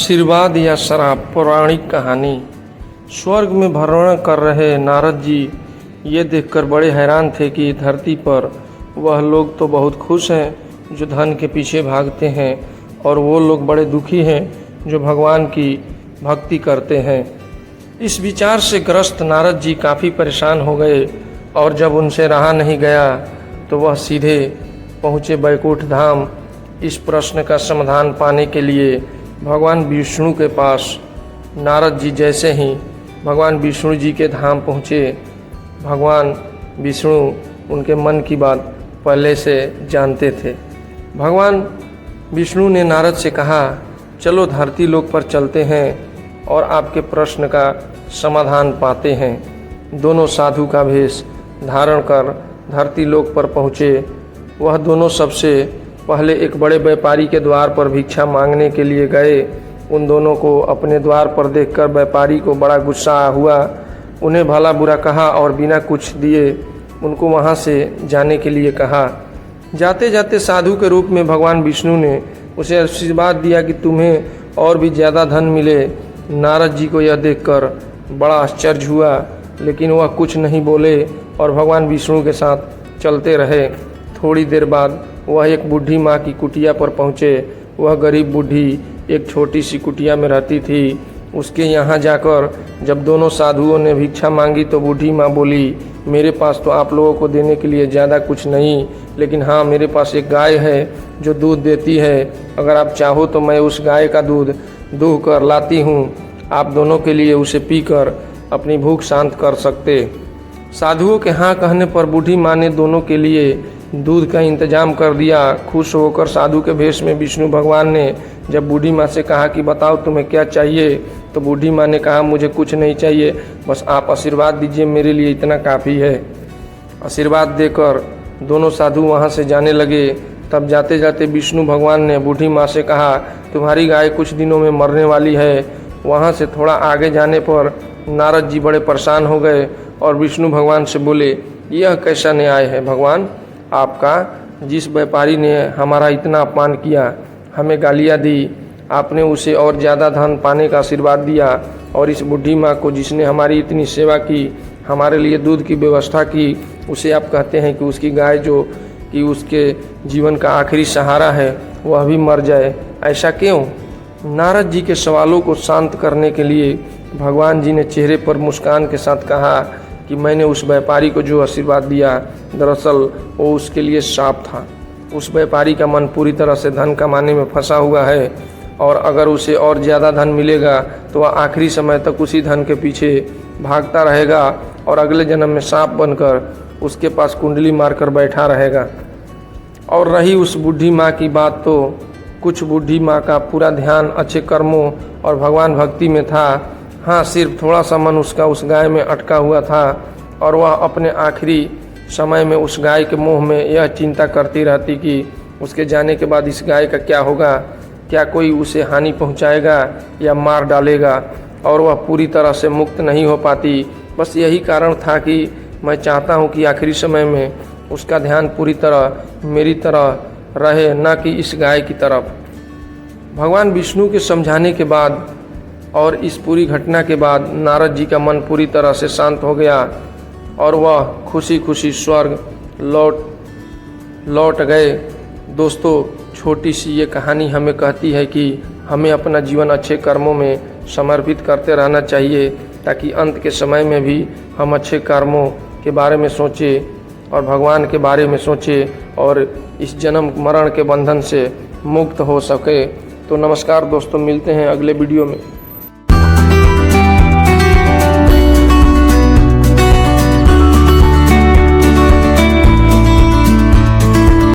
आशीर्वाद या श्राप। पौराणिक कहानी। स्वर्ग में भ्रमण कर रहे नारद जी ये देखकर बड़े हैरान थे कि धरती पर वह लोग तो बहुत खुश हैं जो धन के पीछे भागते हैं, और वो लोग बड़े दुखी हैं जो भगवान की भक्ति करते हैं। इस विचार से ग्रस्त नारद जी काफ़ी परेशान हो गए, और जब उनसे रहा नहीं गया तो वह सीधे पहुँचे बैकुंठ धाम। इस प्रश्न का समाधान पाने के लिए भगवान विष्णु के पास नारद जी जैसे ही भगवान विष्णु जी के धाम पहुँचे, भगवान विष्णु उनके मन की बात पहले से जानते थे। भगवान विष्णु ने नारद से कहा, चलो धरती लोक पर चलते हैं और आपके प्रश्न का समाधान पाते हैं। दोनों साधु का भेष धारण कर धरती लोक पर पहुँचे। वह दोनों सबसे पहले एक बड़े व्यापारी के द्वार पर भिक्षा मांगने के लिए गए। उन दोनों को अपने द्वार पर देखकर व्यापारी को बड़ा गुस्सा हुआ। उन्हें भला बुरा कहा और बिना कुछ दिए उनको वहां से जाने के लिए कहा। जाते जाते साधु के रूप में भगवान विष्णु ने उसे आशीर्वाद दिया कि तुम्हें और भी ज़्यादा धन मिले। नारद जी को यह देखकर बड़ा आश्चर्य हुआ, लेकिन वह कुछ नहीं बोले और भगवान विष्णु के साथ चलते रहे। थोड़ी देर बाद वह एक बूढ़ी माँ की कुटिया पर पहुँचे। वह गरीब बूढ़ी एक छोटी सी कुटिया में रहती थी। उसके यहाँ जाकर जब दोनों साधुओं ने भिक्षा मांगी तो बूढ़ी माँ बोली, मेरे पास तो आप लोगों को देने के लिए ज़्यादा कुछ नहीं, लेकिन हाँ, मेरे पास एक गाय है जो दूध देती है। अगर आप चाहो तो मैं उस गाय का दूध दूह कर लाती हूँ। आप दोनों के लिए उसे पीकर अपनी भूख शांत कर सकते। साधुओं के हाँ कहने पर बूढ़ी माँ ने दोनों के लिए दूध का इंतजाम कर दिया। खुश होकर साधु के भेष में विष्णु भगवान ने जब बूढ़ी माँ से कहा कि बताओ तुम्हें क्या चाहिए, तो बूढ़ी माँ ने कहा, मुझे कुछ नहीं चाहिए, बस आप आशीर्वाद दीजिए, मेरे लिए इतना काफ़ी है। आशीर्वाद देकर दोनों साधु वहाँ से जाने लगे। तब जाते जाते विष्णु भगवान ने बूढ़ी माँ से कहा, तुम्हारी गाय कुछ दिनों में मरने वाली है। वहाँ से थोड़ा आगे जाने पर नारद जी बड़े परेशान हो गए और विष्णु भगवान से बोले, यह कैसा न्याय है भगवान आपका? जिस व्यापारी ने हमारा इतना अपमान किया, हमें गालियाँ दी, आपने उसे और ज़्यादा धन पाने का आशीर्वाद दिया, और इस बूढ़ी माँ को जिसने हमारी इतनी सेवा की, हमारे लिए दूध की व्यवस्था की, उसे आप कहते हैं कि उसकी गाय जो कि उसके जीवन का आखिरी सहारा है वह भी मर जाए। ऐसा क्यों? नारद जी के सवालों को शांत करने के लिए भगवान जी ने चेहरे पर मुस्कान के साथ कहा कि मैंने उस व्यापारी को जो आशीर्वाद दिया, दरअसल वो उसके लिए श्राप था। उस व्यापारी का मन पूरी तरह से धन कमाने में फंसा हुआ है, और अगर उसे और ज़्यादा धन मिलेगा तो वह आखिरी समय तक उसी धन के पीछे भागता रहेगा और अगले जन्म में सांप बनकर उसके पास कुंडली मारकर बैठा रहेगा। और रही उस बूढ़ी माँ की बात, तो कुछ बूढ़ी माँ का पूरा ध्यान अच्छे कर्मों और भगवान भक्ति में था। हाँ, सिर्फ थोड़ा सा मन उसका उस गाय में अटका हुआ था, और वह अपने आखिरी समय में उस गाय के मोह में यह चिंता करती रहती कि उसके जाने के बाद इस गाय का क्या होगा, क्या कोई उसे हानि पहुंचाएगा या मार डालेगा, और वह पूरी तरह से मुक्त नहीं हो पाती। बस यही कारण था कि मैं चाहता हूं कि आखिरी समय में उसका ध्यान पूरी तरह मेरी तरह रहे, न कि इस गाय की तरफ। भगवान विष्णु के समझाने के बाद और इस पूरी घटना के बाद नारद जी का मन पूरी तरह से शांत हो गया, और वह खुशी खुशी स्वर्ग लौट गए। दोस्तों, छोटी सी ये कहानी हमें कहती है कि हमें अपना जीवन अच्छे कर्मों में समर्पित करते रहना चाहिए, ताकि अंत के समय में भी हम अच्छे कर्मों के बारे में सोचें और भगवान के बारे में सोचें और इस जन्म मरण के बंधन से मुक्त हो सके। तो नमस्कार दोस्तों, मिलते हैं अगले वीडियो में।